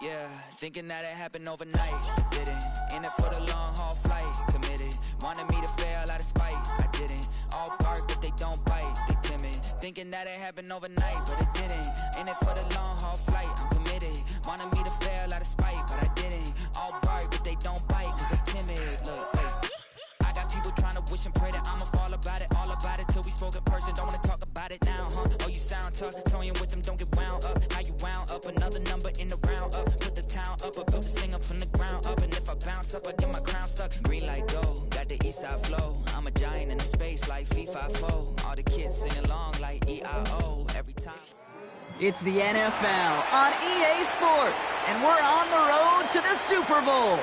Yeah, thinking that it happened overnight, it didn't. In it for the long haul flight, committed. Wanted me to fail out of spite, I didn't. All bark but they don't bite, they timid. Thinking that it happened overnight, but it didn't. In it for the long haul flight, I'm committed. Wanted me to fail out of spite, but I didn't. All bark but they don't bite, cause they timid. Look, wait. I got people trying to wish and pray that I'ma fall about it, all about it till we spoke in person. Don't wanna talk about it now, huh? Oh, you sound tough, toying with them, don't get wound up. How you wound up? Another number in the round up. Put the town up, I built this thing up from the ground up. And if I bounce up, I get my crown stuck. Green light go, got the east side flow. I'm a giant in the space like FIFA4. All the kids sing along like EIO every time. It's the NFL on EA Sports, and we're on the road to the Super Bowl.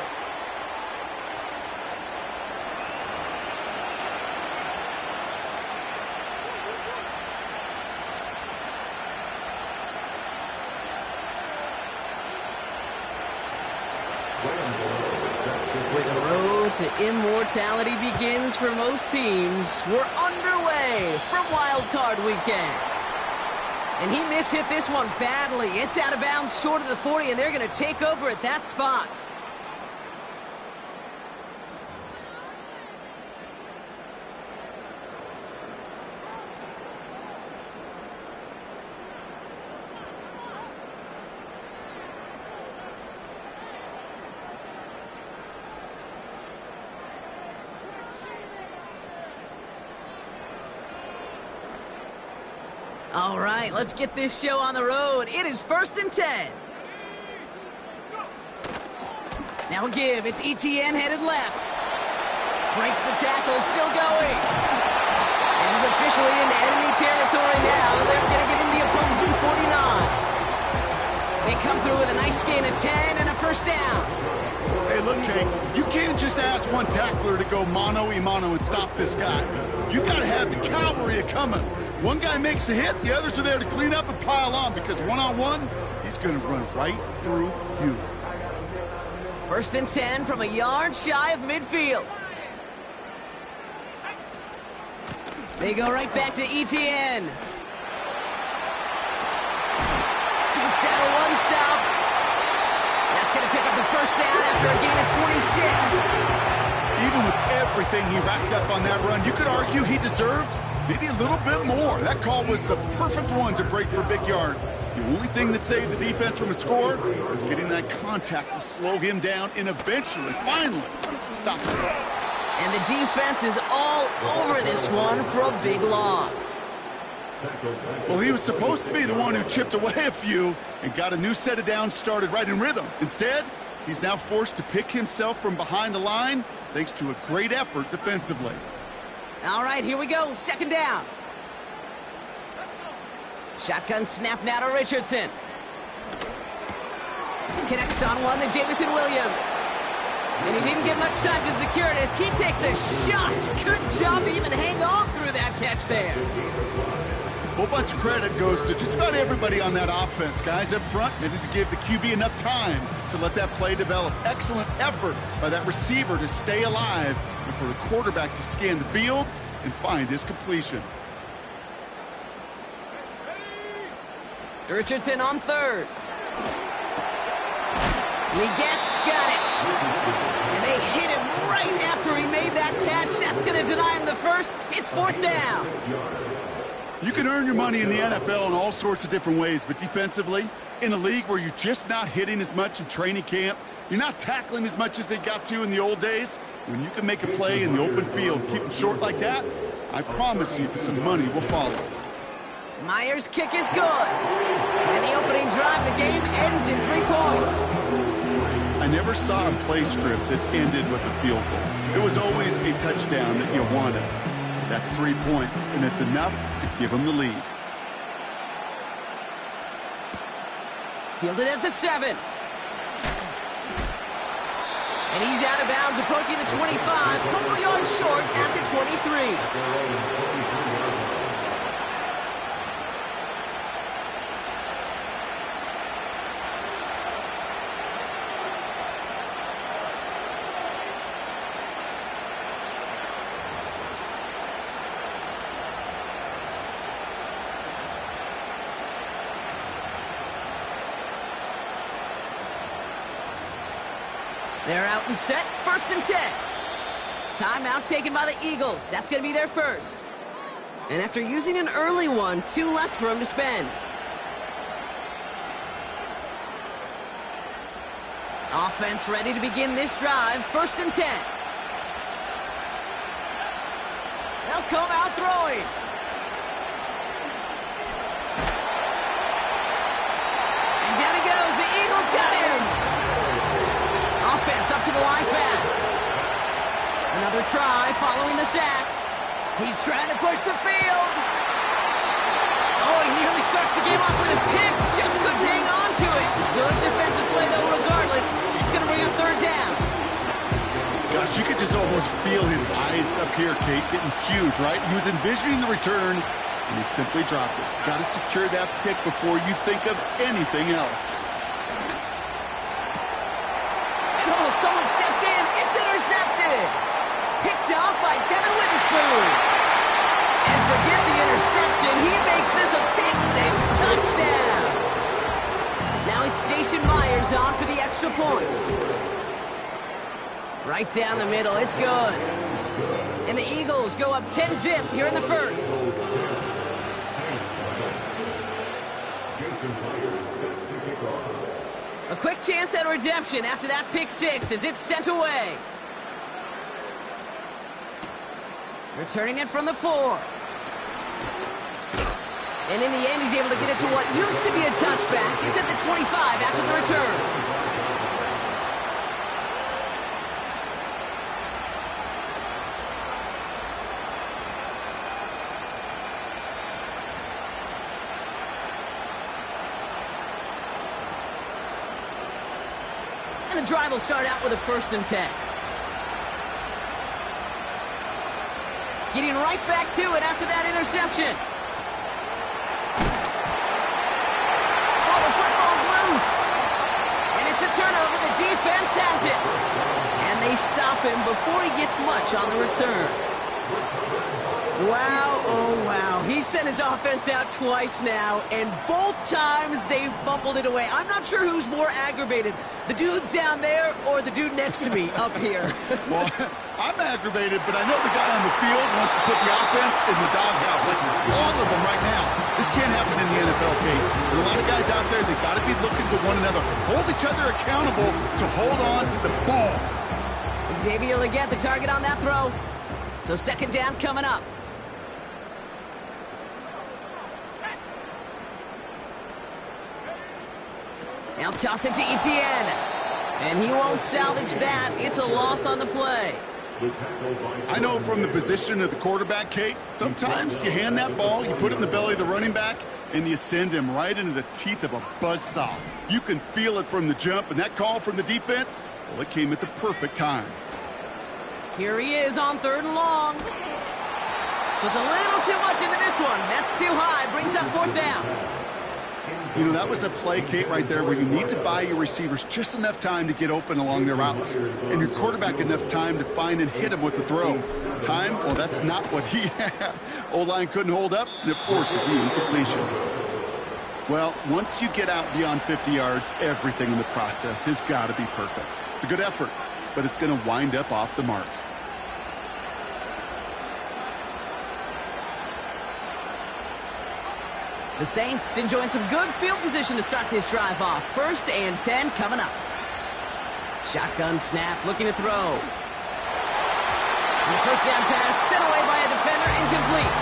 Where the road to immortality begins for most teams, we're underway from Wild Card Weekend. And he mishit this one badly. It's out of bounds short of the 40, and they're going to take over at that spot. All right, let's get this show on the road. It is 1st and 10. Now a give. It's ETN headed left. Breaks the tackle, still going. And he's officially into enemy territory now. They're going to give him the opposing 49. They come through with a nice gain of 10 and a first down. Hey, look, Kate, you can't just ask one tackler to go mano-a-mano and stop this guy. You got to have the cavalry coming. One guy makes a hit, the others are there to clean up and pile on, because one-on-one, he's going to run right through you. 1st and 10 from a yard shy of midfield. They go right back to ETN. Dukes out a one-stop. That's going to pick up the first down after a gain of 26. Even with everything he racked up on that run, you could argue he deserved maybe a little bit more. That call was the perfect one to break for big yards. The only thing that saved the defense from a score was getting that contact to slow him down and eventually, finally, stop him. And the defense is all over this one for a big loss. Well, he was supposed to be the one who chipped away a few and got a new set of downs started right in rhythm. Instead, he's now forced to pick himself from behind the line thanks to a great effort defensively. All right, here we go. 2nd down. Shotgun snap now to Richardson. Connects on one to Jameson Williams. And he didn't get much time to secure it as he takes a shot. Good job to even hang on through that catch there. A whole bunch of credit goes to just about everybody on that offense. Guys up front needed to give the QB enough time to let that play develop. Excellent effort by that receiver to stay alive and for the quarterback to scan the field and find his completion. Richardson on 3rd. Got it. And they hit him right after he made that catch. That's going to deny him the first. It's 4th down. You can earn your money in the NFL in all sorts of different ways, but defensively, in a league where you're just not hitting as much in training camp, you're not tackling as much as they got to in the old days, when you can make a play in the open field, keep them short like that, I promise you some money will follow. Myers' kick is good. And the opening drive of the game ends in 3 points. I never saw a play script that ended with a field goal. It was always a touchdown that you wanted. That's 3 points, and it's enough to give them the lead. Fielded at the 7. And he's out of bounds, approaching the 25. Couple yards short at the 23. They're out and set, 1st and 10. Timeout taken by the Eagles. That's going to be their first. And after using an early one, 2 left for him to spend. Offense ready to begin this drive, 1st and 10. They'll come out throwing. And down he goes. The Eagles got him. Offense up to the line fast. Another try following the sack. He's trying to push the field. Oh, he nearly starts the game off with a pick. Just couldn't hang on to it. Good defensive play, though, regardless. It's going to bring up 3rd down. Gosh, you could just almost feel his eyes up here, Kate, getting huge, right? He was envisioning the return, and he simply dropped it. Got to secure that pick before you think of anything else. And oh, someone stepped in. It's intercepted. Picked off by Devin Witherspoon. And forget the interception. He makes this a pick-6 touchdown. Now it's Jason Myers on for the extra point. Right down the middle, it's good. And the Eagles go up 10-zip here in the first. A quick chance at redemption after that pick-6 as it's sent away. Returning it from the 4. And in the end, he's able to get it to what used to be a touchback. It's at the 25 after the return. And the drive will start out with a 1st and 10. Getting right back to it after that interception. Oh, the football's loose. And it's a turnover. The defense has it. And they stop him before he gets much on the return. Wow, oh wow. He sent his offense out twice now, and both times they fumbled it away. I'm not sure who's more aggravated, the dudes down there or the dude next to me up here. Well, I'm aggravated, but I know the guy on the field wants to put the offense in the doghouse, like all of them right now. This can't happen in the NFL, Kate. There are a lot of guys out there, they got to be looking to one another, hold each other accountable to hold on to the ball. Xavier Legette, the target on that throw. So 2nd down coming up. Now toss it to Etienne. And he won't salvage that. It's a loss on the play. I know from the position of the quarterback, Kate, sometimes you hand that ball, you put it in the belly of the running back, and you send him right into the teeth of a buzzsaw. You can feel it from the jump, and that call from the defense, well, it came at the perfect time. Here he is on 3rd and long. Puts a little too much into this one. That's too high. Brings up 4th down. You know, that was a play, Kate, right there where you need to buy your receivers just enough time to get open along their routes, and your quarterback enough time to find and hit him with the throw. Time? Well, that's not what he had. O-line couldn't hold up, and it forces the incompletion. Well, once you get out beyond 50 yards, everything in the process has got to be perfect. It's a good effort, but it's going to wind up off the mark. The Saints enjoying some good field position to start this drive off. 1st and 10 coming up. Shotgun snap, looking to throw. And the 1st down pass sent away by a defender, incomplete.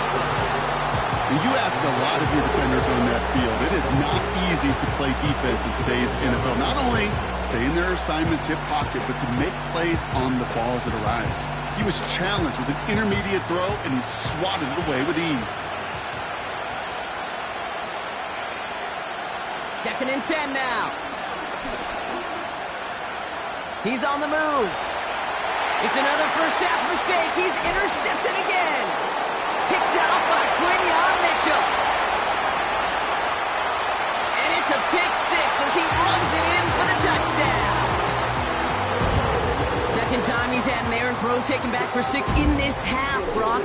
When you ask a lot of your defenders on that field, it is not easy to play defense in today's NFL. Not only stay in their assignment's hip pocket, but to make plays on the ball as it arrives. He was challenged with an intermediate throw, and he swatted it away with ease. 2nd and 10 now. He's on the move. It's another first half mistake. He's intercepted again. Picked out by Quinion Mitchell. And it's a pick-6 as he runs it in for the touchdown. 2nd time he's had an errant throw taken back for 6 in this half, Brock.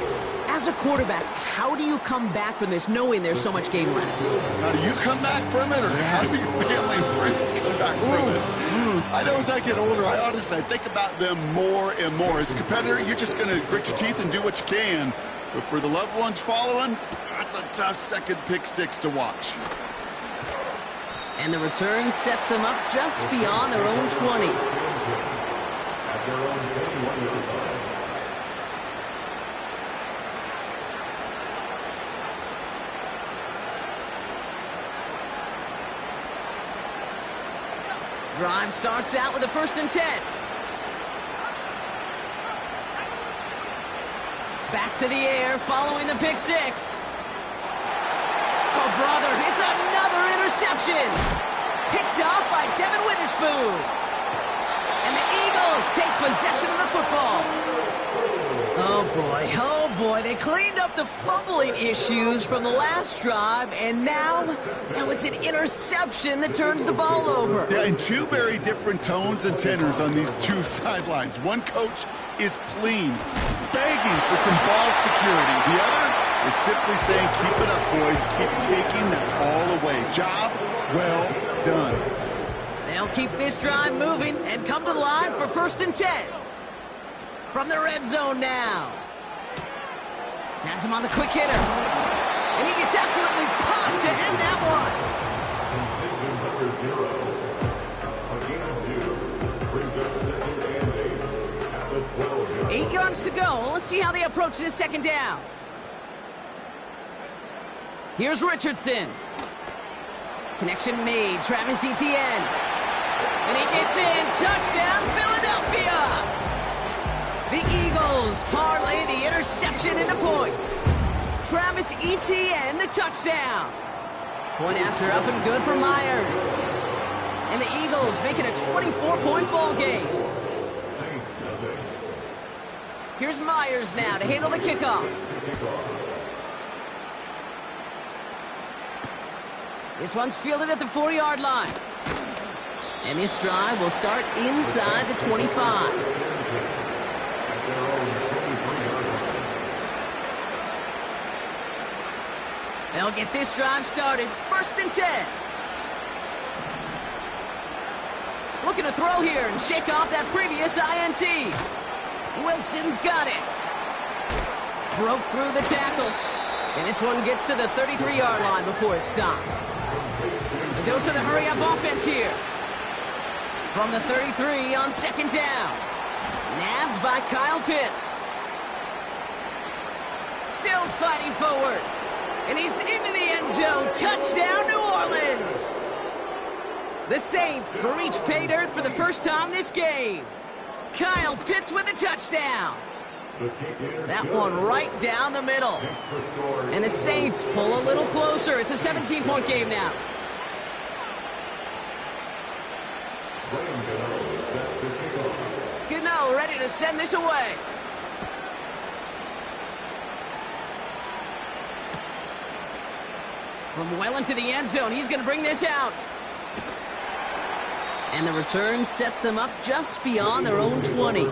As a quarterback, how do you come back from this knowing there's so much game left? How do you come back from it, or how do your family and friends come back from it? I know as I get older, I think about them more and more. As a competitor, you're just going to grit your teeth and do what you can. But for the loved ones following, that's a tough second pick six to watch. And the return sets them up just beyond their own 20. At their own 21-yard line. Drive starts out with a 1st and 10. Back to the air following the pick six. Oh, brother, it's another interception. Picked off by Devin Witherspoon. And the Eagles take possession of the football. Oh boy, they cleaned up the fumbling issues from the last drive, and now it's an interception that turns the ball over. Yeah, and two very different tones and tenors on these two sidelines. One coach is pleading, begging for some ball security. The other is simply saying, keep it up, boys. Keep taking that ball away. Job well done. They'll keep this drive moving and come to the line for 1st and 10. From the red zone now. Has him on the quick hitter. And he gets absolutely popped to end that one. 8 yards to go. Let's see how they approach this 2nd down. Here's Richardson. Connection made. Travis Etienne. And he gets in. Touchdown, Philadelphia. The Eagles parlay the interception into points. Travis Etienne, the touchdown. Point after up and good for Myers. And the Eagles make it a 24-point ball game. Here's Myers now to handle the kickoff. This one's fielded at the 4-yard line. And this drive will start inside the 25. They'll get this drive started. 1st and 10. Looking to throw here and shake off that previous INT. Wilson's got it. Broke through the tackle. And this one gets to the 33-yard line before it's stopped. A dose of the hurry-up offense here. From the 33 on 2nd down. Nabbed by Kyle Pitts. Still fighting forward. And he's into the end zone. Touchdown, New Orleans. The Saints reach pay dirt for the first time this game. Kyle Pitts with a touchdown. That one right down the middle. And the Saints pull a little closer. It's a 17-point game now. Gano ready to send this away. From well into the end zone, he's going to bring this out. And the return sets them up just beyond their own 20.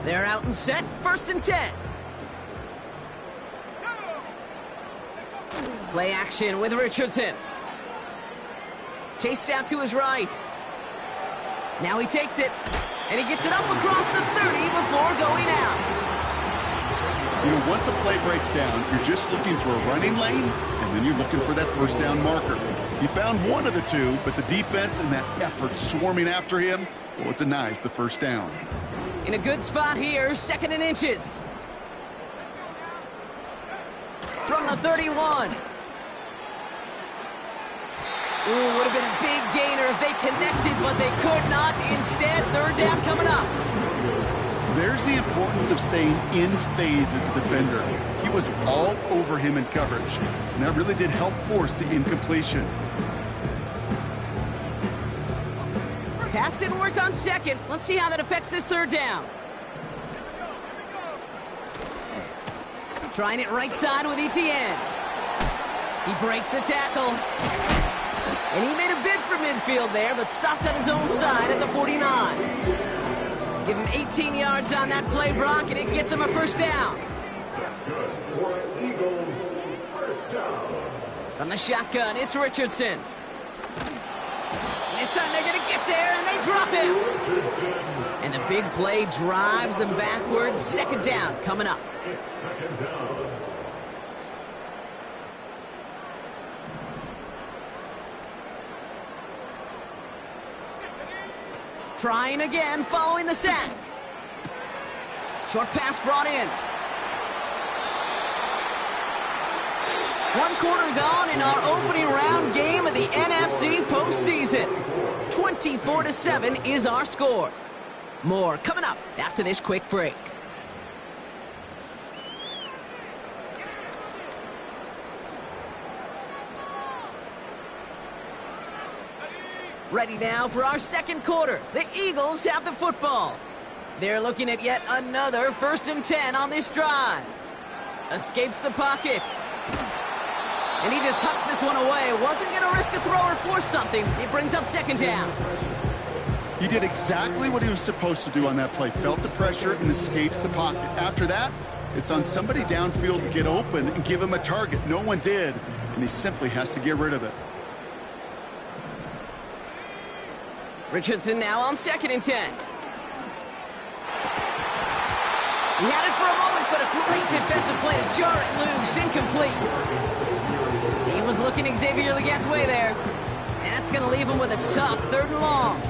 They're out and set, 1st and 10. Play action with Richardson. Chased out to his right. Now he takes it, and he gets it up across the 30 before going out. You know, once a play breaks down, you're just looking for a running lane, and then you're looking for that 1st down marker. He found one of the two, but the defense and that effort swarming after him, well, it denies the 1st down. In a good spot here, 2nd and inches. From the 31. Ooh, would have been a big gainer if they connected, but they could not. Instead, 3rd down coming up. There's the importance of staying in phase as a defender. He was all over him in coverage, and that really did help force the incompletion. Pass didn't work on 2nd. Let's see how that affects this 3rd down. Trying it right side with Etienne. He breaks a tackle. And he made a bid for midfield there, but stopped on his own side at the 49. Give him 18 yards on that play, Brock, and it gets him a 1st down. That's good for Eagles 1st down. From the shotgun, it's Richardson. This time they're going to get there, and they drop him. And the big play drives them backwards. Second down coming up. Trying again following the sack. Short pass brought in. One quarter gone in our opening round game of the NFC postseason. 24-7 is our score. More coming up after this quick break. Ready now for our second quarter. The Eagles have the football. They're looking at yet another 1st and 10 on this drive. Escapes the pocket. And he just hucks this one away. Wasn't going to risk a throw or force something. It brings up second down. He did exactly what he was supposed to do on that play. Felt the pressure and escapes the pocket. After that, it's on somebody downfield to get open and give him a target. No one did, and he simply has to get rid of it. Richardson now on 2nd and 10. He had it for a moment, but a great defensive play to jar it loose. Incomplete. He was looking Xavier Legat's way there. And that's going to leave him with a tough 3rd and long.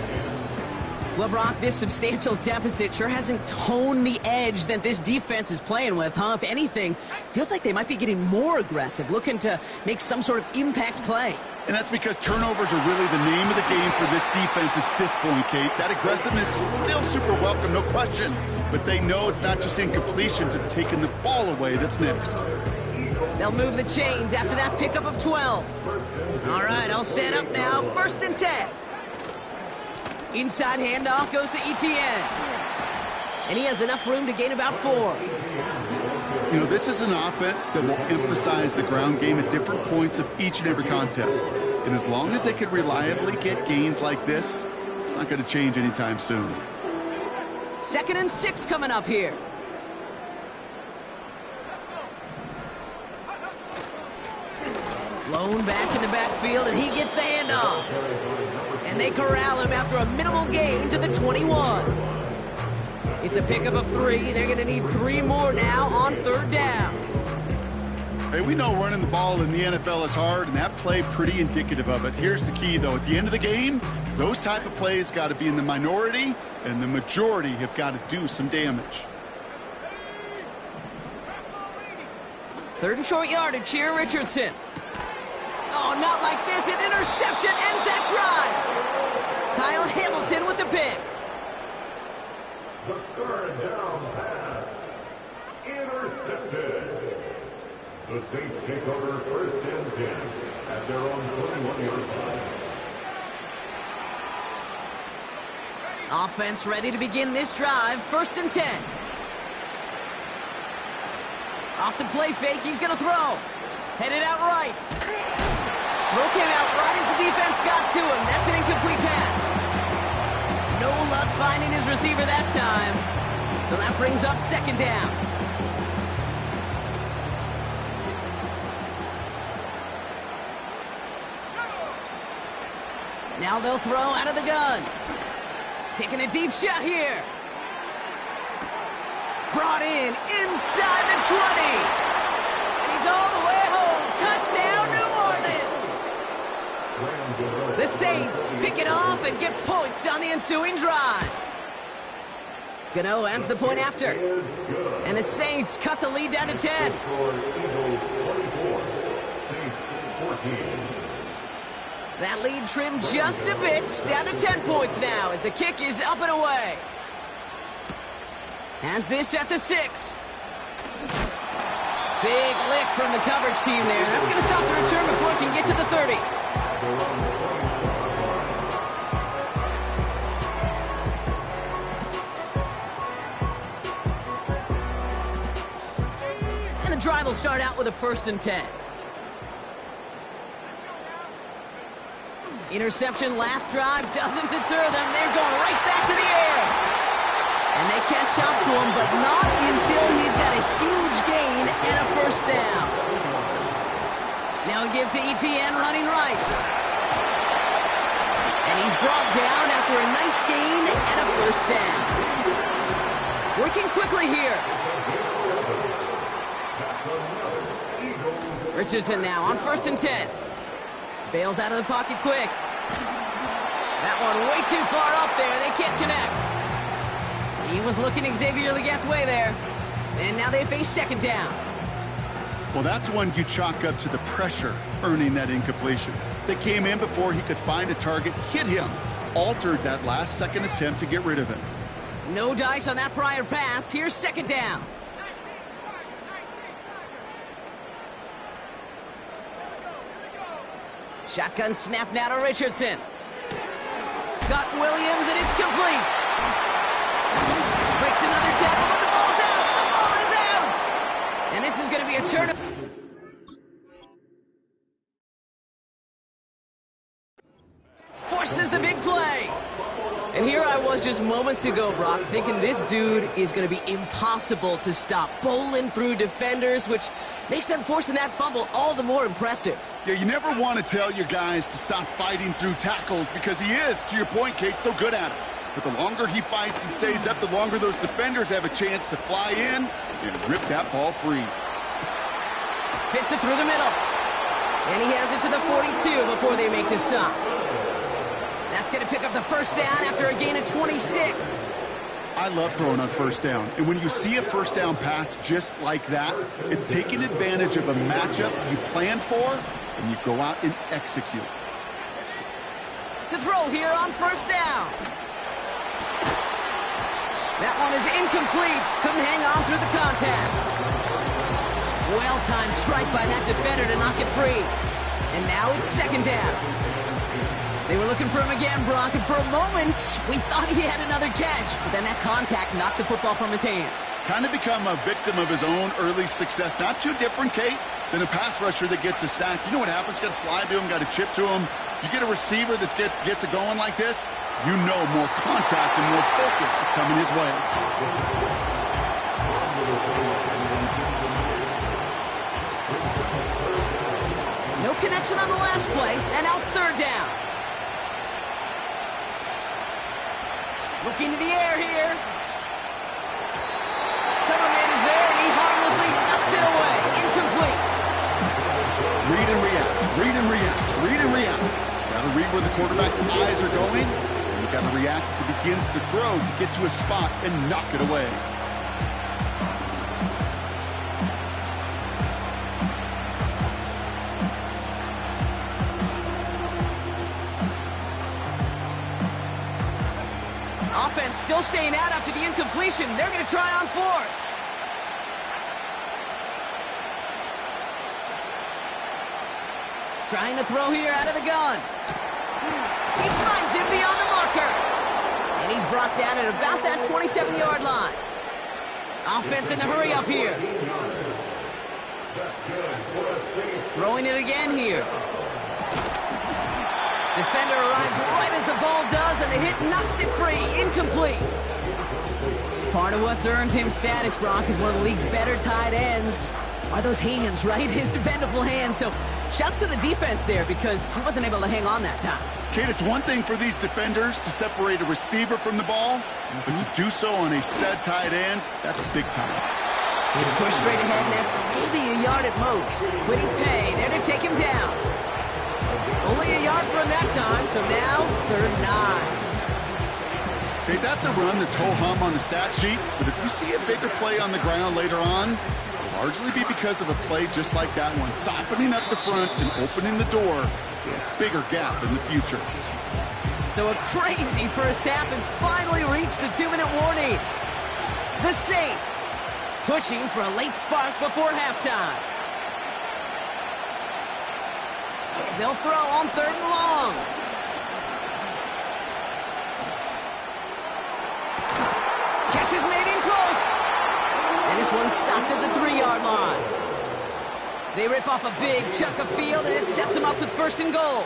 Well, Brock, this substantial deficit sure hasn't toned the edge that this defense is playing with, huh? If anything, feels like they might be getting more aggressive, looking to make some sort of impact play. And that's because turnovers are really the name of the game for this defense at this point, Kate. That aggressiveness still super welcome, no question. But they know it's not just incompletions, it's taking the ball away that's next. They'll move the chains after that pickup of 12. All right, all set up now. 1st and 10. Inside handoff goes to Etienne. And he has enough room to gain about 4. You know, this is an offense that will emphasize the ground game at different points of each and every contest. And as long as they can reliably get gains like this, it's not going to change anytime soon. 2nd and 6 coming up here. Lone back in the backfield, and he gets the handoff. And they corral him after a minimal gain to the 21. It's a pickup of 3. They're going to need 3 more now on 3rd down. Hey, we know running the ball in the NFL is hard, and that play pretty indicative of it. Here's the key, though. At the end of the game, those type of plays got to be in the minority, and the majority have got to do some damage. 3rd and short yardage here, Richardson. Oh, not like this. An interception ends that drive. Kyle Hamilton with the pick. The 3rd down pass. Intercepted. The Saints take over 1st and 10 at their own 21-yard line. Offense ready to begin this drive. 1st and 10. Off the play fake, he's going to throw. Headed out right. Throw came out right as the defense got to him. That's an incomplete pass. No luck finding his receiver that time. So that brings up 2nd down. Now they'll throw out of the gun. Taking a deep shot here. Brought in inside the 20. And he's all the way home. Touchdown, New Orleans. The Saints pick it off and get points on the ensuing drive. Gano ends the point after. And the Saints cut the lead down to 10. That lead trimmed just a bit, down to 10 points now as the kick is up and away. Has this at the 6. Big lick from the coverage team there. That's going to stop the return before it can get to the 30. And the drive will start out with a 1st and 10. Interception last drive doesn't deter them. They're going right back to the air. And they catch up to him, but not until he's got a huge gain and a 1st down. Now a give to ETN running right. And he's brought down after a nice gain and a first down. Working quickly here. Richardson now on 1st and 10. Bails out of the pocket quick. That one way too far up there. They can't connect. He was looking Xavier Legat's way there. And now they face 2nd down. Well, that's one you chalk up to the pressure earning that incompletion. They came in before he could find a target, hit him, altered that last-second attempt to get rid of him. No dice on that prior pass. Here's 2nd down. Shotgun snap now to Richardson. Got Williams, and it's complete. Breaks another tackle, but the ball's out. The ball is out. And this is going to be a turn. Forces the big play. And here I was just moments ago, Brock, thinking this dude is going to be impossible to stop. Bowling through defenders, which makes them forcing that fumble all the more impressive. Yeah, you never want to tell your guys to stop fighting through tackles because he is, to your point, Kate, so good at it. But the longer he fights and stays up, the longer those defenders have a chance to fly in and rip that ball free. Fits it through the middle. And he has it to the 42 before they make the stop. That's going to pick up the first down after a gain of 26. I love throwing on 1st down. And when you see a 1st down pass just like that, it's taking advantage of a matchup you plan for, and you go out and execute. To throw here on 1st down. That one is incomplete. Couldn't hang on through the contact. Well-timed strike by that defender to knock it free. And now it's 2nd down. They were looking for him again, Brock, and for a moment, we thought he had another catch, but then that contact knocked the football from his hands. Kind of become a victim of his own early success. Not too different, Kate, than a pass rusher that gets a sack. You know what happens? Got to slide to him, got to chip to him. You get a receiver that gets it going like this, you know more contact and more focus is coming his way. No connection on the last play, and now it's 3rd down. Looking to the air here. Coverman is there, and he harmlessly knocks it away. Incomplete. Read and react, read and react, read and react. Got to read where the quarterback's eyes are going, and you got to react as he begins to throw to get to a spot and knock it away. Offense still staying out after the incompletion. They're going to try on 4th. Trying to throw here out of the gun. He finds him beyond the marker. And he's brought down at about that 27-yard line. Offense in the hurry up here. Throwing it again here. Defender arrives right as the ball does, and the hit knocks it free. Incomplete. Part of what's earned him status, Brock, is one of the league's better tight ends. Are those hands, right? His dependable hands. So shouts to the defense there because he wasn't able to hang on that time. Kate, it's one thing for these defenders to separate a receiver from the ball, but to do so on a stud tight end, that's big time. He's pushed straight ahead, and that's maybe a yard at most. Quiddy Pay there to take him down. Only a yard from that time, so now 3rd and 9. Okay, that's a run that's ho-hum on the stat sheet, but if you see a bigger play on the ground later on, it'll largely be because of a play just like that one, softening up the front and opening the door for a bigger gap in the future. So a crazy first half has finally reached the 2-minute warning. The Saints pushing for a late spark before halftime. They'll throw on 3rd and long. Catch is made in close. And this one's stopped at the 3-yard line. They rip off a big chunk of field, and it sets them up with 1st and goal.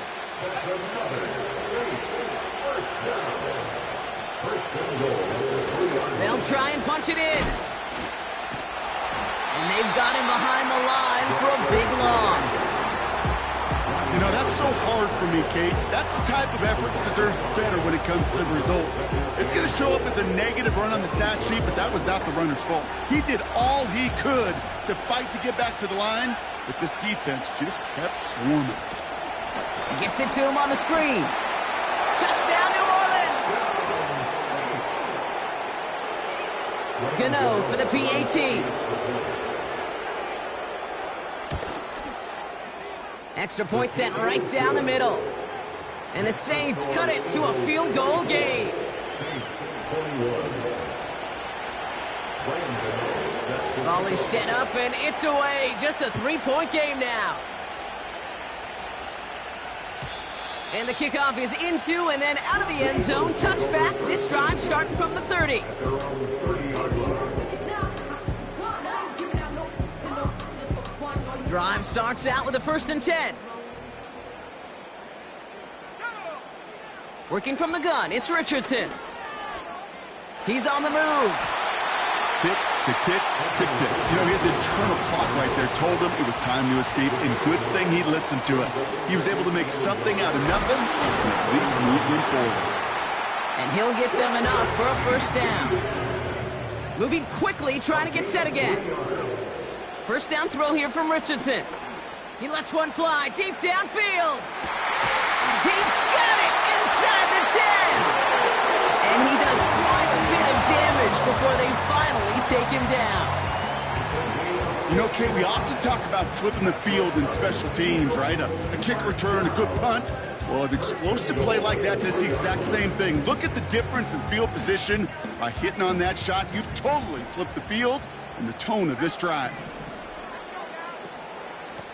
They'll try and punch it in. And they've got him behind the line for a big loss. You know, that's so hard for me, Kate. That's the type of effort that deserves better when it comes to the results. It's going to show up as a negative run on the stat sheet, but that was not the runner's fault. He did all he could to fight to get back to the line, but this defense just kept swarming. Gets it to him on the screen. Touchdown, New Orleans! Gano for the PAT. Extra point sent right down the middle. And the Saints cut it to a field goal game. Volley set up and it's away. Just a 3-point game now. And the kickoff is into and then out of the end zone. Touchback. This drive starting from the 30. Drive starts out with a 1st and 10. Working from the gun, it's Richardson. He's on the move. Tick, tick, tick, tick, tick. You know, his internal clock right there told him it was time to escape, and good thing he listened to it. He was able to make something out of nothing, and at least move them forward. And he'll get them enough for a 1st down. Moving quickly, trying to get set again. 1st down throw here from Richardson. He lets one fly deep downfield. He's got it inside the 10. And he does quite a bit of damage before they finally take him down. You know, Kate, we often talk about flipping the field in special teams, right? A kick return, a good punt. Well, an explosive play like that does the exact same thing. Look at the difference in field position. By hitting on that shot, you've totally flipped the field and the tone of this drive.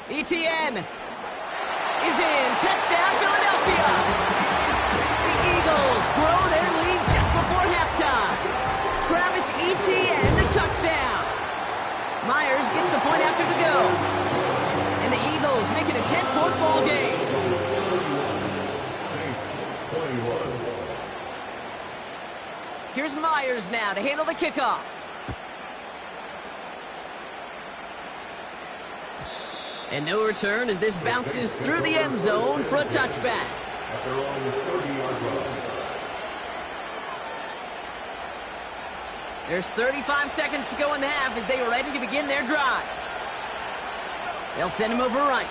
ETN is in. Touchdown, Philadelphia. The Eagles grow their lead just before halftime. Travis Etienne, the touchdown. Myers gets the point after to go. And the Eagles make it a 10-point ball game. Here's Myers now to handle the kickoff. And no return as this bounces through the end zone for a touchback. There's 35 seconds to go in the half as they are ready to begin their drive. They'll send him over right.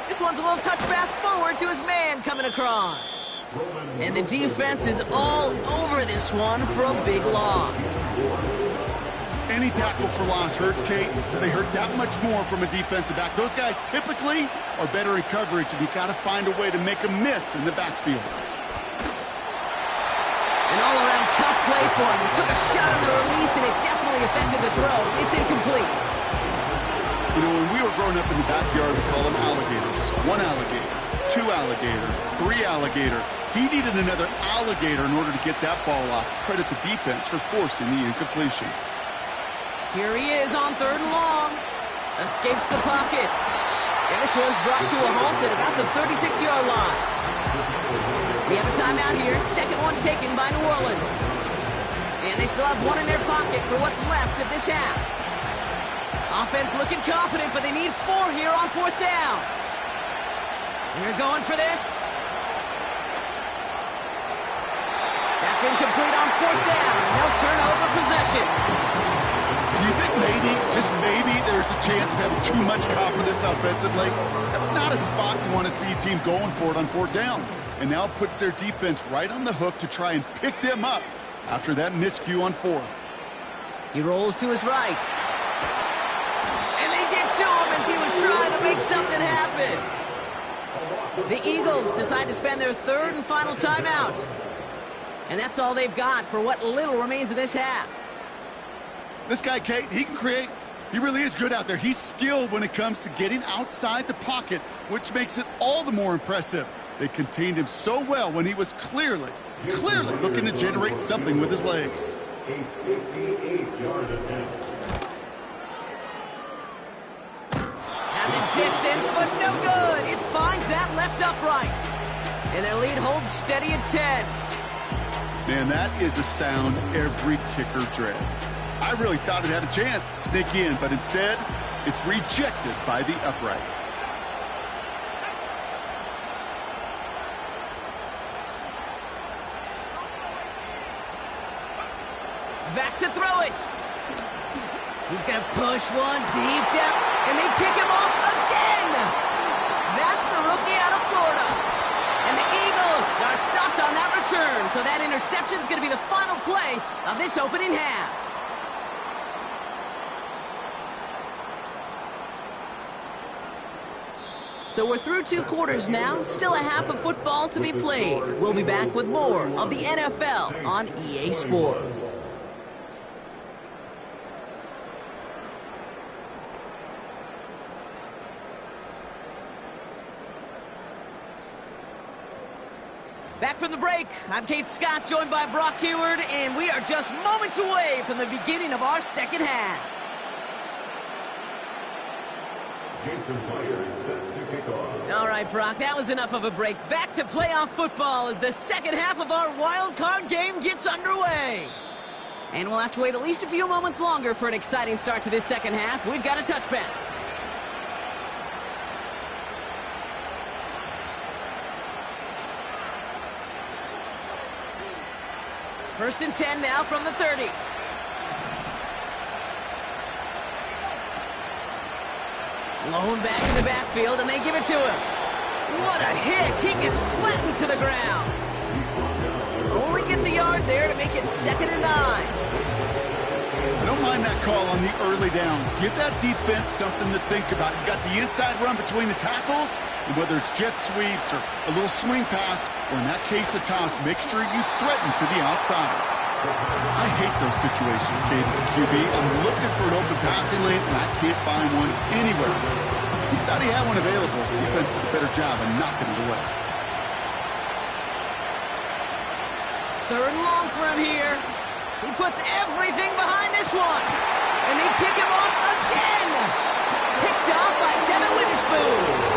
This one's a little touch pass forward to his man coming across. And the defense is all over this one for a big loss. Any tackle for loss hurts, Kate. They hurt that much more from a defensive back. Those guys typically are better in coverage, and you've got to find a way to make a miss in the backfield. An all-around tough play for him. He took a shot on the release, and it definitely affected the throw. It's incomplete. You know, when we were growing up in the backyard, we call them alligators. 1 alligator, 2 alligator, 3 alligator. He needed another alligator in order to get that ball off. Credit the defense for forcing the incompletion. Here he is on 3rd and long. Escapes the pocket. And this one's brought to a halt at about the 36-yard line. We have a timeout here. 2nd one taken by New Orleans. And they still have one in their pocket for what's left of this half. Offense looking confident, but they need 4 here on 4th down. They're going for this. That's incomplete on 4th down. They'll turn over possession. Do you think maybe, just maybe, there's a chance of having too much confidence offensively? That's not a spot you want to see a team going for it on 4th down. And now it puts their defense right on the hook to try and pick them up after that miscue on 4th. He rolls to his right. And they get to him as he was trying to make something happen. The Eagles decide to spend their 3rd and final timeout. And that's all they've got for what little remains of this half. This guy, Kate, he can create. He really is good out there. He's skilled when it comes to getting outside the pocket, which makes it all the more impressive. They contained him so well when he was clearly looking to generate something with his legs. A 58-yard attempt. And the distance, but no good. It finds that left upright. And their lead holds steady at 10. Man, that is a sound every kicker dreads. I really thought it had a chance to sneak in, but instead, it's rejected by the upright. Back to throw it. He's going to push one deep down, and they pick him off again. That's the rookie out of Florida. And the Eagles are stopped on that return, so that interception is going to be the final play of this opening half. So we're through 2 quarters now, still a half of football to be played. We'll be back with more of the NFL on EA Sports. Back from the break, I'm Kate Scott, joined by Brock Heward, and we are just moments away from the beginning of our second half. Jason Myers set to kick off. All right, Brock, that was enough of a break. Back to playoff football as the second half of our wild card game gets underway. And we'll have to wait at least a few moments longer for an exciting start to this second half. We've got a touchback. First and 10 now from the 30. Lone back in the backfield, and they give it to him. What a hit! He gets flattened to the ground. Only gets a yard there to make it 2nd and 9. I don't mind that call on the early downs. Give that defense something to think about. You got the inside run between the tackles, and whether it's jet sweeps or a little swing pass, or in that case a toss, make sure you threaten to the outside. I hate those situations, Kate, as a QB. I'm looking for an open passing lane, and I can't find one anywhere. He thought he had one available. Defense did a better job of knocking it away. 3rd and long for him here. He puts everything behind this one. And they pick him off again. Picked off by Devin Witherspoon.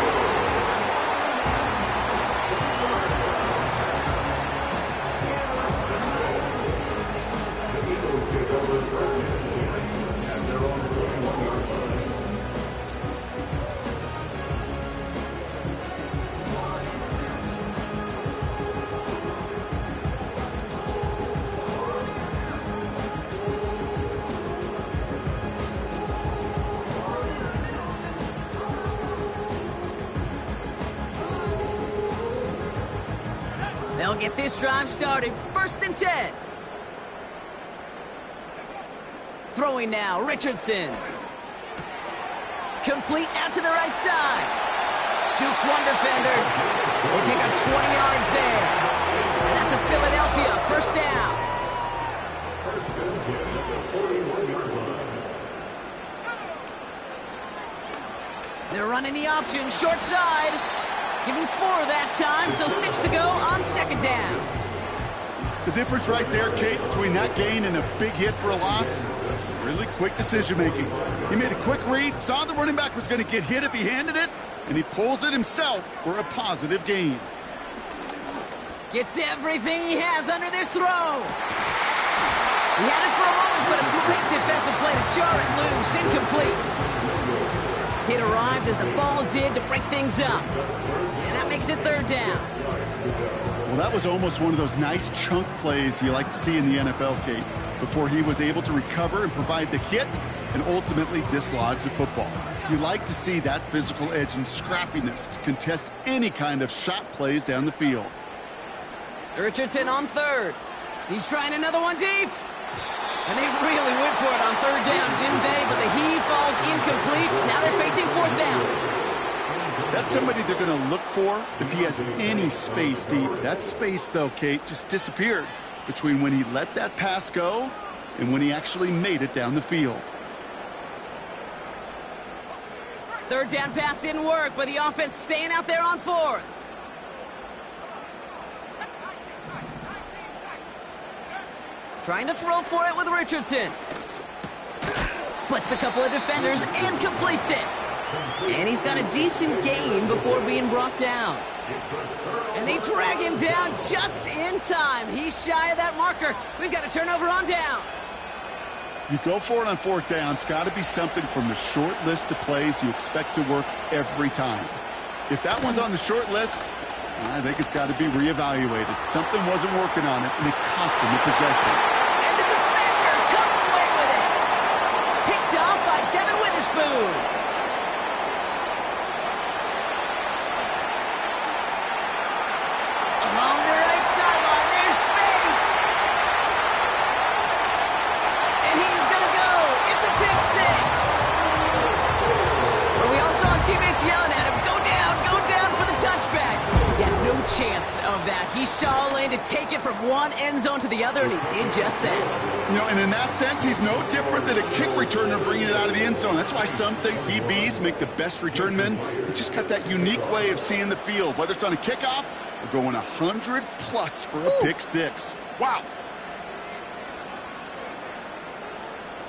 They'll get this drive started. 1st and 10. Throwing now, Richardson. Complete out to the right side. Jukes one defender. They pick up 20 yards there. And that's a Philadelphia 1st down. They're running the option, short side. Give him 4 that time, so 6 to go on 2nd down. The difference right there, Kate, between that gain and a big hit for a loss is really quick decision-making. He made a quick read, saw the running back was going to get hit if he handed it, and he pulls it himself for a positive gain. Gets everything he has under this throw. He had it for a moment, but a great defensive play to jar it loose, incomplete. It arrived as the ball did to break things up. And that makes it 3rd down. Well, that was almost one of those nice chunk plays you like to see in the NFL, Kate, before he was able to recover and provide the hit and ultimately dislodge the football. You like to see that physical edge and scrappiness to contest any kind of shot plays down the field. Richardson on 3rd. He's trying another one deep. And they really went for it on 3rd down, didn't they? But the heave falls incomplete. Now they're facing 4th down. That's somebody they're going to look for if he has any space deep. That space, though, Kate, just disappeared between when he let that pass go and when he actually made it down the field. 3rd down pass didn't work, but the offense staying out there on 4th. Trying to throw for it with Richardson. Splits a couple of defenders and completes it. And he's got a decent gain before being brought down. And they drag him down just in time. He's shy of that marker. We've got a turnover on downs. You go for it on 4th down. It's got to be something from the short list of plays you expect to work every time. If that one's on the short list, I think it's got to be reevaluated. Something wasn't working on it, and it cost him the possession. And the defender Witherspoon. Along the right sideline, there's space. And he's going to go. It's a pick six. But we all saw his teammates yelling at him, go down for the touchback. He had no chance of that. He saw a lane to take it from one end zone to the other, and he did just that. You know, and in that sense, he's no different than a kick returner bringing it out of the end zone. That's why some think DBs make the best return men. They just got that unique way of seeing the field, whether it's on a kickoff or going 100+ for a pick six. Wow.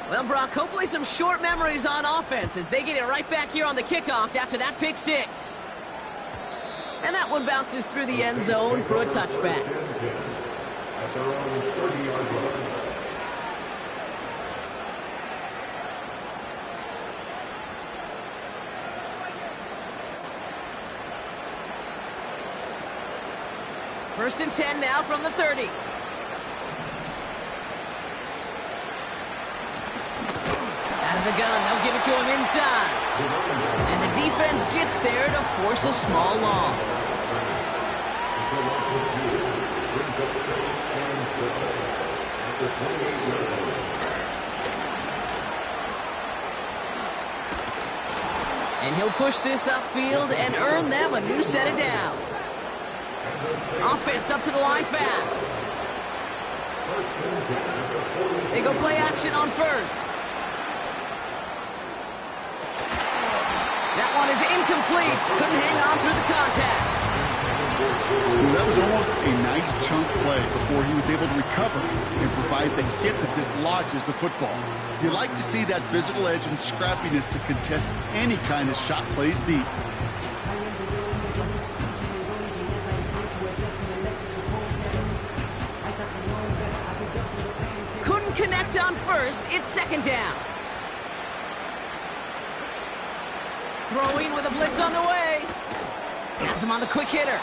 Well, Brock, hopefully some short memories on offense as they get it right back here on the kickoff after that pick six. And that one bounces through the end zone for a touchback. At their own 30-yard line. First and 10 now from the 30. Out of the gun, they'll give it to him inside. And the defense gets there to force a small loss. It's a loss of 2. Brings up 2nd and 4 at the 28-yard line. And he'll push this upfield and earn them a new set of downs. Offense up to the line fast. They go play action on first. That one is incomplete. Couldn't hang on through the contact. Well, that was almost a nice chunk play before he was able to recover and provide the hit that dislodges the football. You like to see that physical edge and scrappiness to contest any kind of shot plays deep. Couldn't connect on first. It's second down. Throwing with a blitz on the way. Has him on the quick hitter.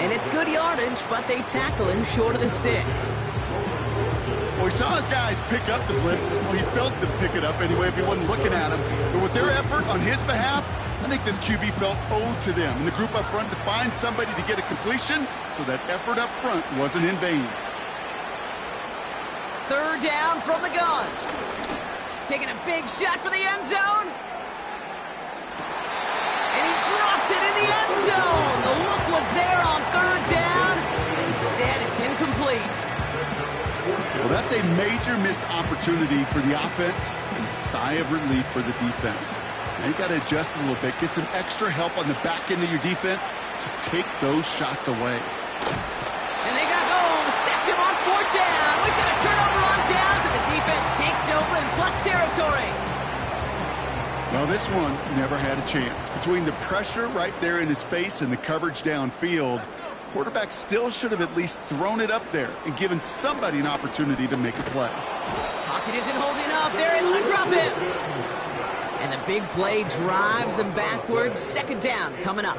And it's good yardage, but they tackle him short of the sticks. Well, he saw his guys pick up the blitz. Well, he felt them pick it up anyway if he wasn't looking at him. But with their effort on his behalf, I think this QB felt owed to them and the group up front to find somebody to get a completion, so that effort up front wasn't in vain. Third down from the gun. Taking a big shot for the end zone. And he drops it in the end zone. The look was there on third down. Instead, it's incomplete. Well, that's a major missed opportunity for the offense and a sigh of relief for the defense. Now you got to adjust a little bit, get some extra help on the back end of your defense to take those shots away. And they got home, sacked him on fourth down. We've got a turnover on downs, and the defense takes over in plus territory. Well, this one never had a chance. Between the pressure right there in his face and the coverage downfield, quarterback still should have at least thrown it up there and given somebody an opportunity to make a play. Pocket isn't holding up. They're able to drop him. And the big play drives them backwards. Second down coming up.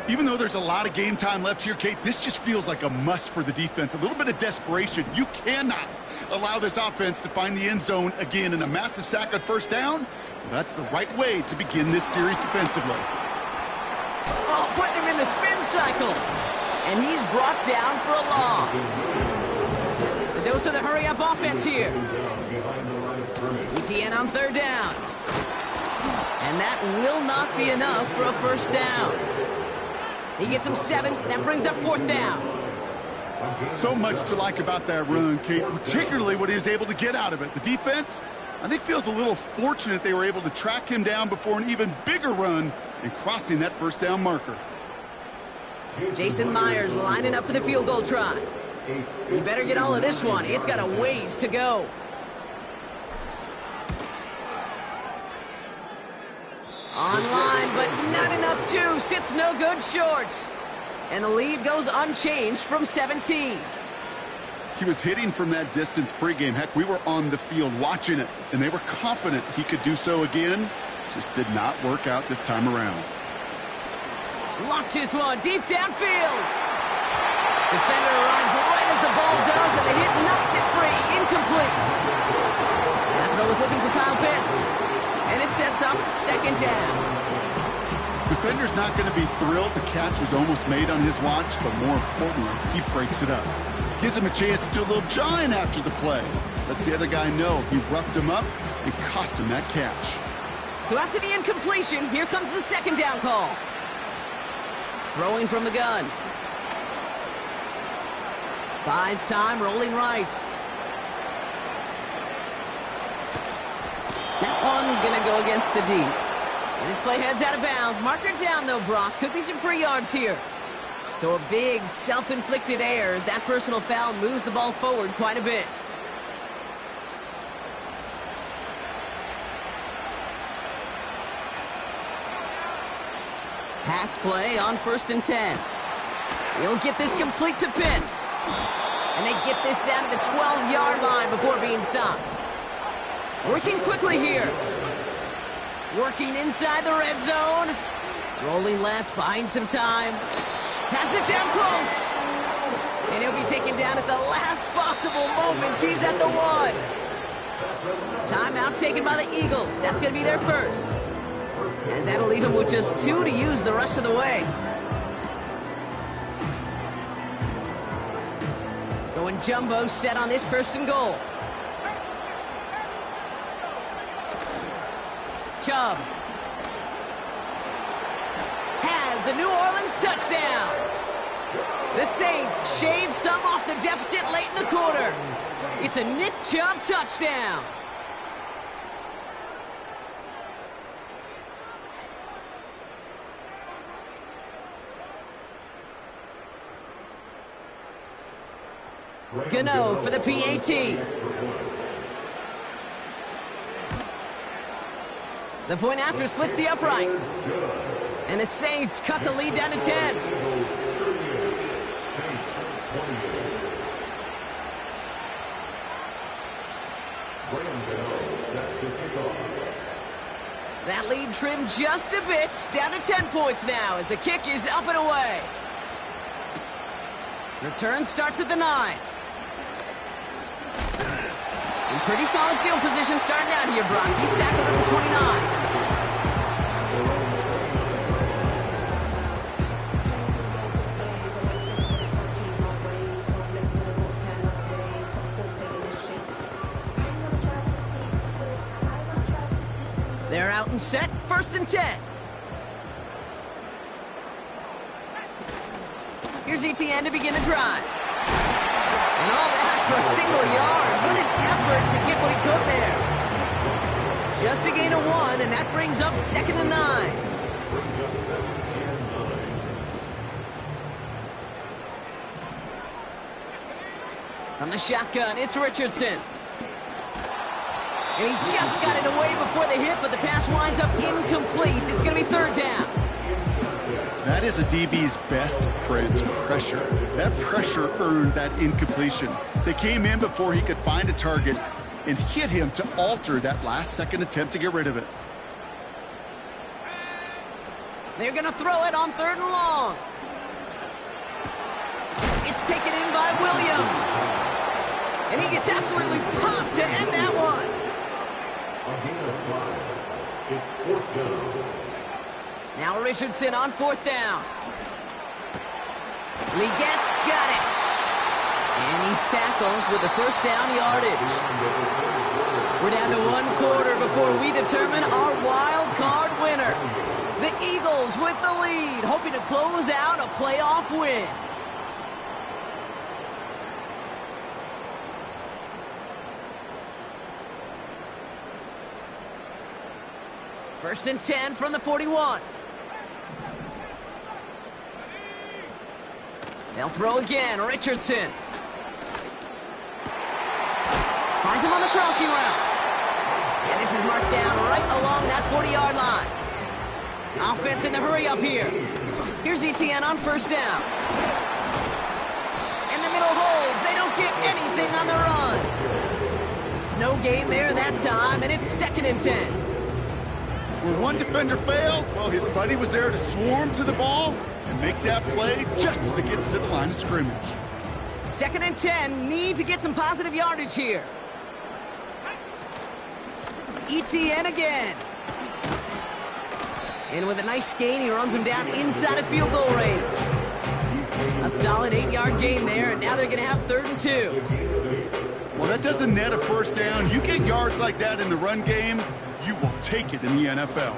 Even though there's a lot of game time left here, Kate, this just feels like a must for the defense. A little bit of desperation. You cannot allow this offense to find the end zone again in a massive sack on first down. Well, that's the right way to begin this series defensively. Oh, putting him in the spin cycle. And he's brought down for a loss. The dose of the hurry-up offense here. ETN on third down. And that will not be enough for a first down. He gets him 7. That brings up fourth down. So much to like about that run, Kate, particularly what he was able to get out of it. The defense, I think, feels a little fortunate they were able to track him down before an even bigger run and crossing that first down marker. Jason Myers lining up for the field goal try. You better get all of this one. It's got a ways to go. Online, but not enough juice. It's no good short. And the lead goes unchanged from 17. He was hitting from that distance pregame. Heck, we were on the field watching it, and they were confident he could do so again. Just did not work out this time around. Launches one deep downfield. Defender arrives right as the ball does, and the hit knocks it free. Incomplete. That throw was looking for Kyle Pitts. And And it sets up second down. Defender's not going to be thrilled the catch was almost made on his watch, but more importantly, he breaks it up. Gives him a chance to do a little jawing after the play. Lets the other guy know he roughed him up and cost him that catch. So after the incompletion, here comes the second down call. Throwing from the gun. Buys time, rolling right. That one gonna go against the D. This play heads out of bounds. Marker down, though, Brock. Could be some free yards here. So a big self-inflicted error as that personal foul moves the ball forward quite a bit. Pass play on 1st and 10. They'll get this complete to Pitts. And they get this down to the 12-yard line before being stopped. Working quickly here. Working inside the red zone. Rolling left, buying some time. Pass it down close. And he'll be taken down at the last possible moment. He's at the 1. Timeout taken by the Eagles. That's going to be their first. As that'll leave him with just 2 to use the rest of the way. Going jumbo set on this 1st and goal. Chubb has the New Orleans touchdown. The Saints shave some off the deficit late in the quarter. It's a Nick Chubb touchdown. Gano for the PAT. The point after splits the uprights. And the Saints cut the lead down to 10. That lead trimmed just a bit, down to 10 points now as the kick is up and away. Return starts at the 9. In pretty solid field position starting out here, Brock. He's tackled at the 29. They're out and set, 1st and 10. Here's ETN to begin the drive. And all that for a single yard. What an effort to get what he could there. Just a gain of 1, and that brings up 2nd and 9. From the shotgun, it's Richardson. And he just got it away before the hit, but the pass winds up incomplete. It's going to be 3rd down. That is a DB's best friend, pressure. That pressure earned that incompletion. They came in before he could find a target and hit him to alter that last-second attempt to get rid of it. They're going to throw it on 3rd and long. It's taken in by Williams. And he gets absolutely popped to end that one. It's 4th down. Now Richardson on 4th down. Legette's got it. And he's tackled with the 1st down yardage. We're down to 1 quarter before we determine our wild card winner. The Eagles with the lead, hoping to close out a playoff win. First and 10 from the 41. They'll throw again. Richardson finds him on the crossing route. And this is marked down right along that 40-yard line. Offense in the hurry up here. Here's ETN on 1st down. And the middle holds. They don't get anything on the run. No gain there that time, and it's 2nd and 10. When one defender failed, well, his buddy was there to swarm to the ball and make that play just as it gets to the line of scrimmage. 2nd and 10, need to get some positive yardage here. ETN again. And with a nice gain, he runs him down inside of field goal range. A solid 8-yard gain there, and now they're going to have 3rd and 2. Well, that doesn't net a first down. You get yards like that in the run game, you will take it in the NFL.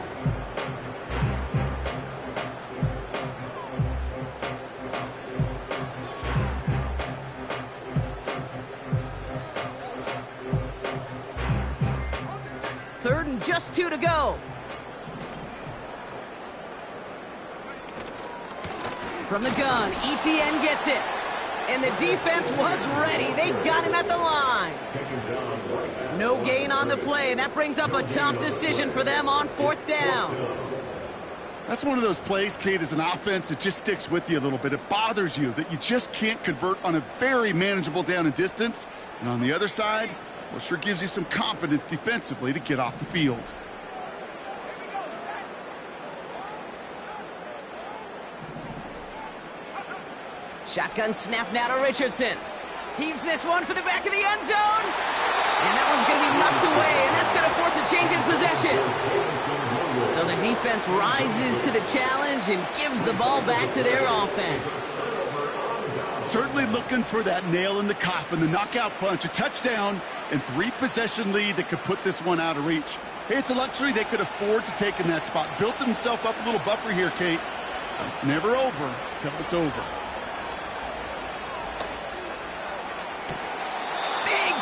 Third and just 2 to go. From the gun, ETN gets it. And the defense was ready. They got him at the line. No gain on the play, and that brings up a tough decision for them on 4th down. That's one of those plays, Kate, as an offense, it just sticks with you a little bit. It bothers you that you just can't convert on a very manageable down and distance. And on the other side, well, it sure gives you some confidence defensively to get off the field. Shotgun snap now to Richardson. Heaves this one for the back of the end zone. And that one's going to be knocked away, and that's going to force a change in possession. So the defense rises to the challenge and gives the ball back to their offense. Certainly looking for that nail in the coffin, the knockout punch, a touchdown, and 3-possession lead that could put this one out of reach. Hey, it's a luxury they could afford to take in that spot. Built himself up a little buffer here, Kate. It's never over till it's over.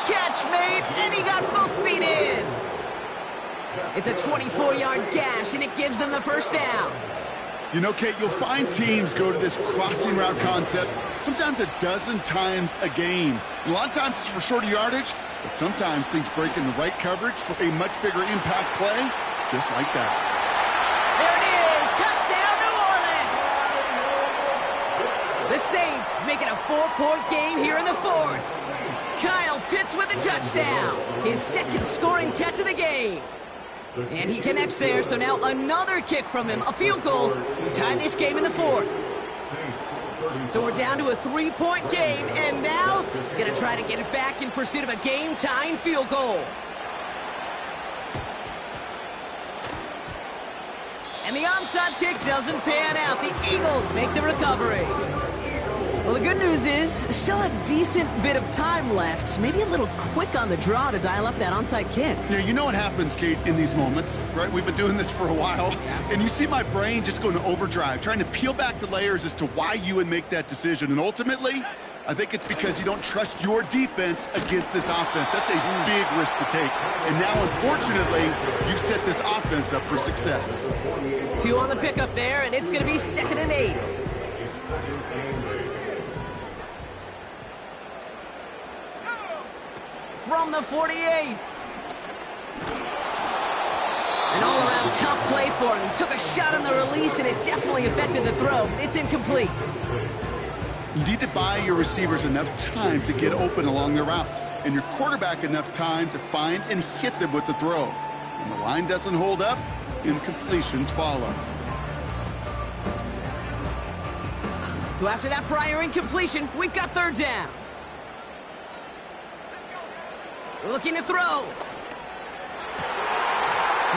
Catch made, and he got both feet in. It's a 24-yard gash, and it gives them the first down. You know, Kate, you'll find teams go to this crossing route concept sometimes a dozen times a game. A lot of times it's for shorter yardage, but sometimes things break in the right coverage for a much bigger impact play, just like that. There it is, touchdown New Orleans. The Saints make it a 4-point game here in the 4th. Kyle Pitts with a touchdown, his 2nd scoring catch of the game. And he connects there, so now another kick from him, a field goal, to tie this game in the 4th. So we're down to a 3-point game, and now gonna try to get it back in pursuit of a game-tying field goal. And the onside kick doesn't pan out. The Eagles make the recovery. Well, the good news is still a decent bit of time left. Maybe a little quick on the draw to dial up that onside kick. Yeah, you know what happens, Kate, in these moments, right? We've been doing this for a while, and you see my brain just going to overdrive, trying to peel back the layers as to why you would make that decision. And ultimately, I think it's because you don't trust your defense against this offense. That's a big risk to take. And now, unfortunately, you've set this offense up for success. 2 on the pickup there, and it's going to be 2nd and 8. From the 48. An all-around tough play for him. He took a shot on the release, and it definitely affected the throw. It's incomplete. You need to buy your receivers enough time to get open along the route, and your quarterback enough time to find and hit them with the throw. When the line doesn't hold up, incompletions follow. So after that prior incompletion, we've got 3rd down. Looking to throw.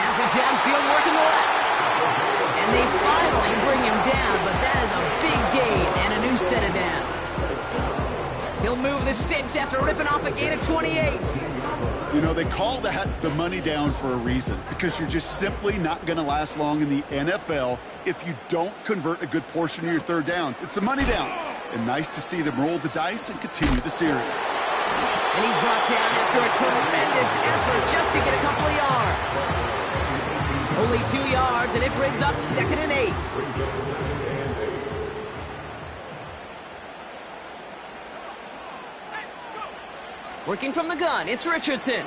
Has it downfield, working the left. And they finally bring him down, but that is a big gain and a new set of downs. He'll move the sticks after ripping off a gain of 28. You know, they call that the money down for a reason, because you're just simply not going to last long in the NFL if you don't convert a good portion of your 3rd downs. It's the money down. And nice to see them roll the dice and continue the series. And he's brought down after a tremendous effort just to get a couple of yards. Only 2 yards, and it brings up 2nd and 8. Working from the gun, it's Richardson.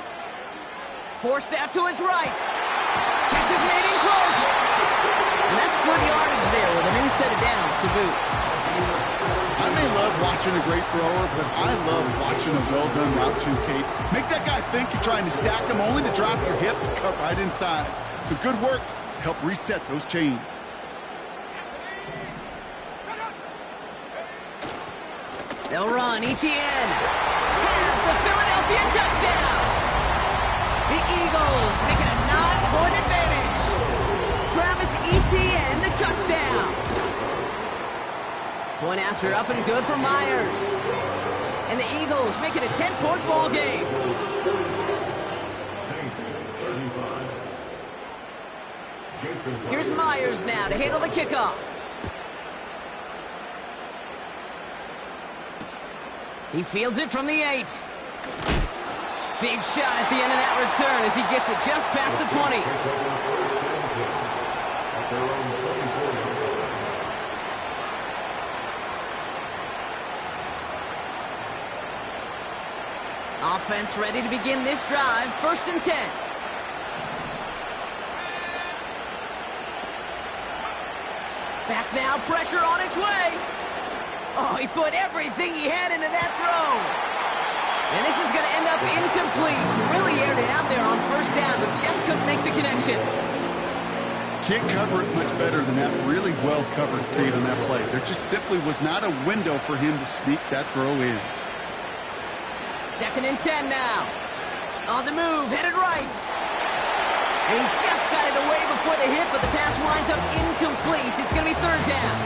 Forced out to his right. Catch is made in close. And that's good yardage there with a new set of downs to boot. I may love watching a great thrower, but I love watching a well-done route too, Kate. Make that guy think you're trying to stack him only to drop your hips, cut right inside. Some good work to help reset those chains. They'll run. ETN has the Philadelphia touchdown. The Eagles make it a 9-point advantage. Travis Etienne, the touchdown. Point after up and good for Myers. And the Eagles make it a 10-point ball game. Here's Myers now to handle the kickoff. He fields it from the 8. Big shot at the end of that return as he gets it just past the 20. Offense ready to begin this drive. 1st and 10. Back now, pressure on its way. Oh, he put everything he had into that throw. And this is going to end up incomplete. Really aired it out there on 1st down, but just couldn't make the connection. Can't cover it much better than that really well-covered feed on that play. There just simply was not a window for him to sneak that throw in. 2nd and 10 now. On the move, headed right. And he just got it away before the hit, but the pass winds up incomplete. It's going to be 3rd down.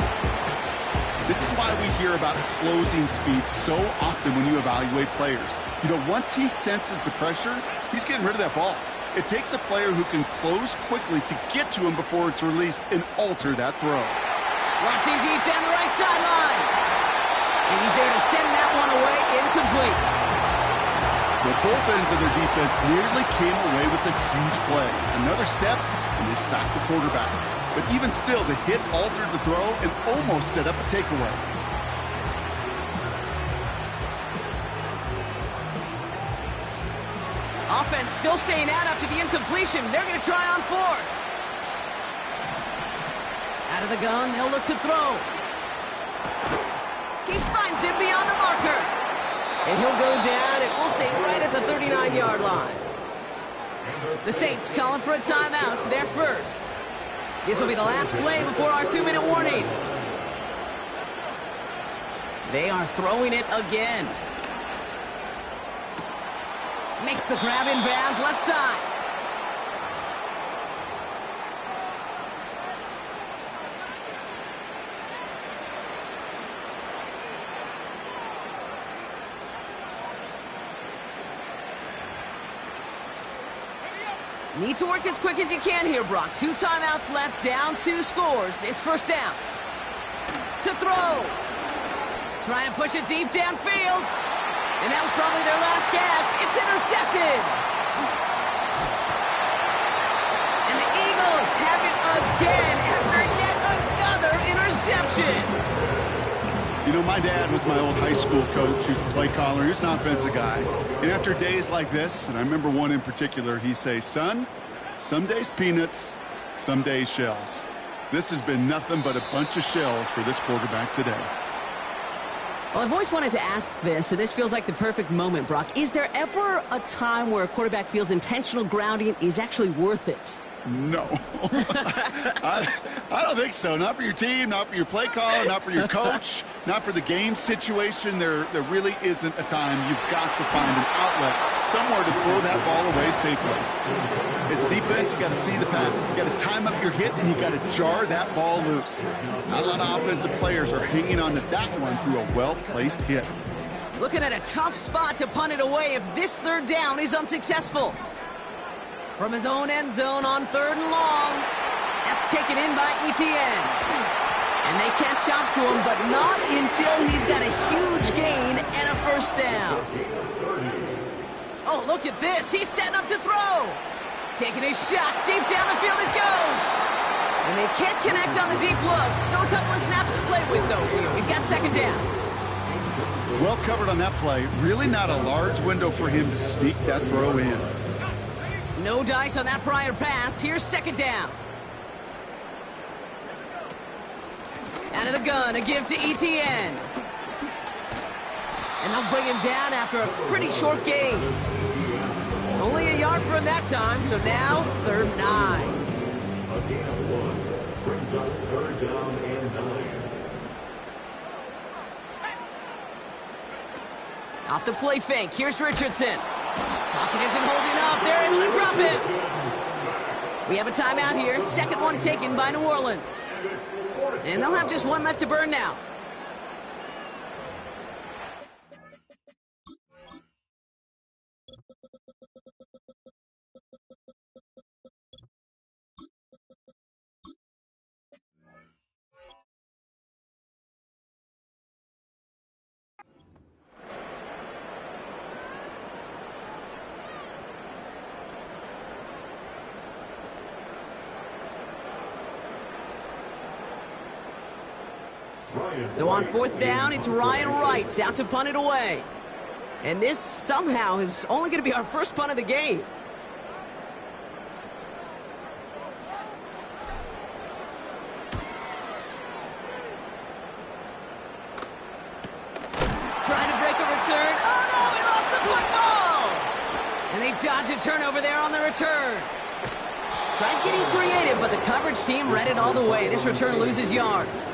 This is why we hear about closing speed so often when you evaluate players. You know, once he senses the pressure, he's getting rid of that ball. It takes a player who can close quickly to get to him before it's released and alter that throw. Launching deep down the right sideline. And he's there to send that one away, incomplete. Well, both ends of their defense nearly came away with a huge play. Another step, and they sacked the quarterback. But even still, the hit altered the throw and almost set up a takeaway. Offense still staying out after the incompletion. They're going to try on 4th. Out of the gun, they'll look to throw. He finds it beyond the marker. And he'll go down, and we'll say right at the 39-yard line. The Saints calling for a timeout, so they're first. This will be the last play before our 2-minute warning. They are throwing it again. Makes the grab in bounds, left side. Need to work as quick as you can here, Brock. 2 timeouts left, down 2 scores. It's 1st down. To throw. Trying to push it deep downfield. And that was probably their last gasp. It's intercepted. And the Eagles have it again after yet another interception. You know, my dad was my old high school coach. He was a play caller. He was an offensive guy. And after days like this, and I remember one in particular, he'd say, son, some days peanuts, some days shells. This has been nothing but a bunch of shells for this quarterback today. Well, I've always wanted to ask this, and this feels like the perfect moment, Brock. Is there ever a time where a quarterback feels intentional grounding is actually worth it? No. I don't think so. Not for your team, not for your play caller, not for your coach, not for the game situation. There really isn't a time. You've got to find an outlet, somewhere to throw that ball away safely. As a defense, you got to see the pass. You got to time up your hit, and you got to jar that ball loose. Not a lot of offensive players are hanging on to that one through a well-placed hit. Looking at a tough spot to punt it away if this 3rd down is unsuccessful. From his own end zone on 3rd and long. That's taken in by Etienne. And they catch up to him, but not until he's got a huge gain and a 1st down. Oh, look at this. He's setting up to throw. Taking his shot. Deep down the field it goes. And they can't connect on the deep look. Still a couple of snaps to play with, though, here. We've got 2nd down. Well covered on that play. Really not a large window for him to sneak that throw in. No dice on that prior pass. Here's 2nd down. Out of the gun, a give to Etienne. And they'll bring him down after a pretty short gain. Only a yard for him that time, so now 3rd and 9. A gain of 1 brings up 3rd down and 9. Off the play fake, here's Richardson. Pocket isn't holding up, they're able to drop it. We have a timeout here. Second one taken by New Orleans. And they'll have just one left to burn now. So on fourth down, it's Ryan Wright out to punt it away. And this somehow is only going to be our first punt of the game. Trying to break a return. Oh no, he lost the football! And they dodge a turnover there on the return. Tried getting creative, but the coverage team read it all the way. This return loses yards.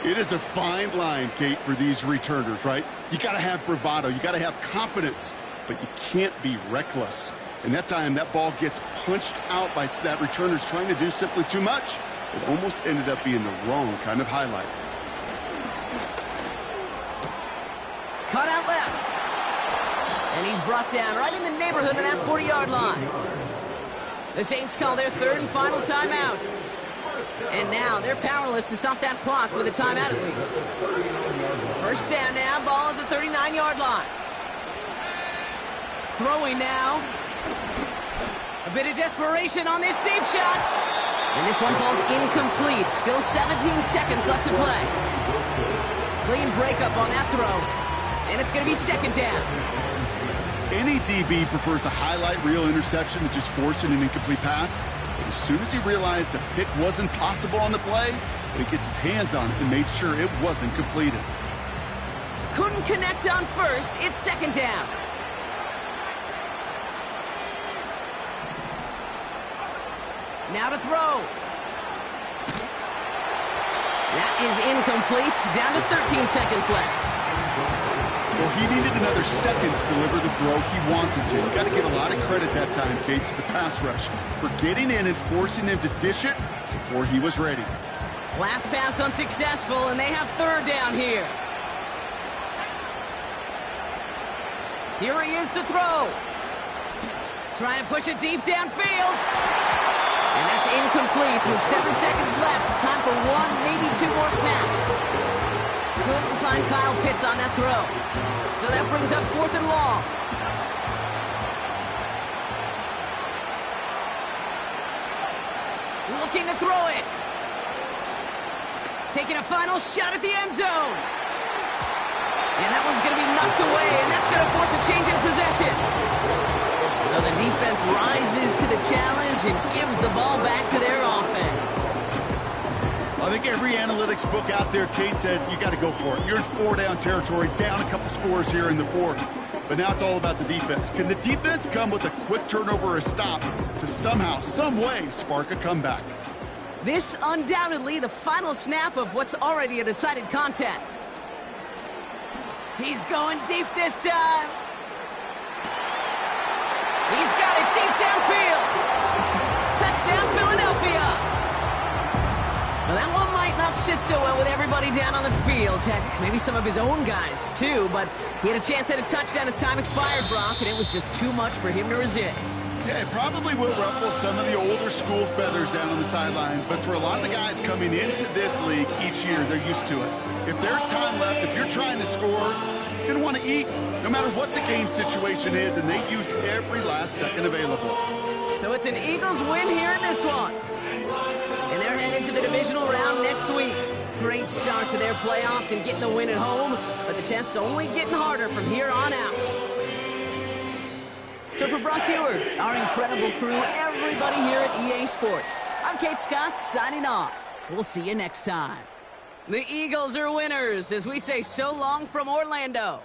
It is a fine line, Kate, for these returners, right? You got to have bravado. You got to have confidence, but you can't be reckless. And that time, that ball gets punched out by that returner's trying to do simply too much. It almost ended up being the wrong kind of highlight. Cut out left. And he's brought down right in the neighborhood of that 40-yard line. The Saints call their third and final timeout. And now they're powerless to stop that clock with a timeout at least. First down now, ball at the 39-yard line. Throwing now. A bit of desperation on this deep shot. And this one falls incomplete. Still 17 seconds left to play. Clean breakup on that throw. And it's going to be second down. Any DB prefers a highlight reel interception to just forcing an incomplete pass. But as soon as he realized a pick wasn't possible on the play, he gets his hands on it and made sure it wasn't completed. Couldn't connect on first. It's second down. Now to throw. That is incomplete. Down to 13 seconds left. Well, he needed another second to deliver the throw he wanted to. You got to give a lot of credit that time, Kate, to the pass rush for getting in and forcing him to dish it before he was ready. Last pass unsuccessful, and they have third down here. Here he is to throw. Trying to push it deep downfield. And that's incomplete with 7 seconds left. Time for one, maybe two more snaps. Couldn't find Kyle Pitts on that throw. So that brings up fourth and long. Looking to throw it. Taking a final shot at the end zone. And that one's going to be knocked away, and that's going to force a change in possession. So the defense rises to the challenge and gives the ball back to their offense. I think every analytics book out there, Kate, said you got to go for it. You're in four-down territory, down a couple scores here in the fourth. But now it's all about the defense. Can the defense come with a quick turnover or a stop to somehow, some way, spark a comeback? This undoubtedly the final snap of what's already a decided contest. He's going deep this time. He's got it deep downfield. Touchdown, Philadelphia. Well, that one might not sit so well with everybody down on the field. Heck, maybe some of his own guys, too. But he had a chance at a touchdown as time expired, Brock, and it was just too much for him to resist. Yeah, it probably will ruffle some of the older school feathers down on the sidelines. But for a lot of the guys coming into this league each year, they're used to it. If there's time left, if you're trying to score, you're going to want to eat, no matter what the game situation is, and they used every last second available. So it's an Eagles win here in this one. And they're headed to the divisional round next week. Great start to their playoffs and getting the win at home, but the test's only getting harder from here on out. So for Brock Eward, our incredible crew, everybody here at EA Sports, I'm Kate Scott signing off. We'll see you next time. The Eagles are winners as we say so long from Orlando.